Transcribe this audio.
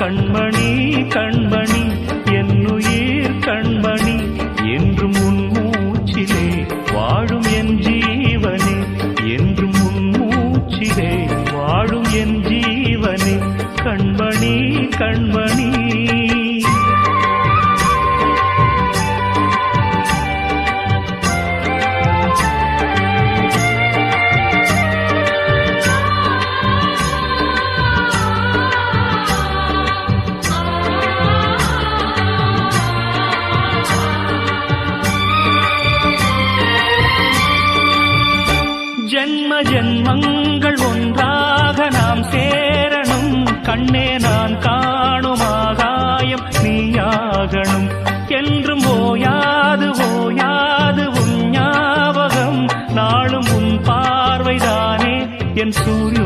கண்மணி கண்மணி என்னுயிர் கண்மணி என்றும் உன் மூச்சிலே வாழும் என் ஜீவனே என்றும் உன் மூச்சிலே வாழும் என் ஜீவனே கண்மணி கண்மணி ஜென்ம ஜென்மங்கள் ஒன்றாக நாம் சேரணும் கண்ணே நான் காணும் ஆகாயம் நீயாகணும் என்றும் ஓயாது ஓயாது உன் ஞாபகம் நாளும் உன் பார்வைதானே என் சூரிய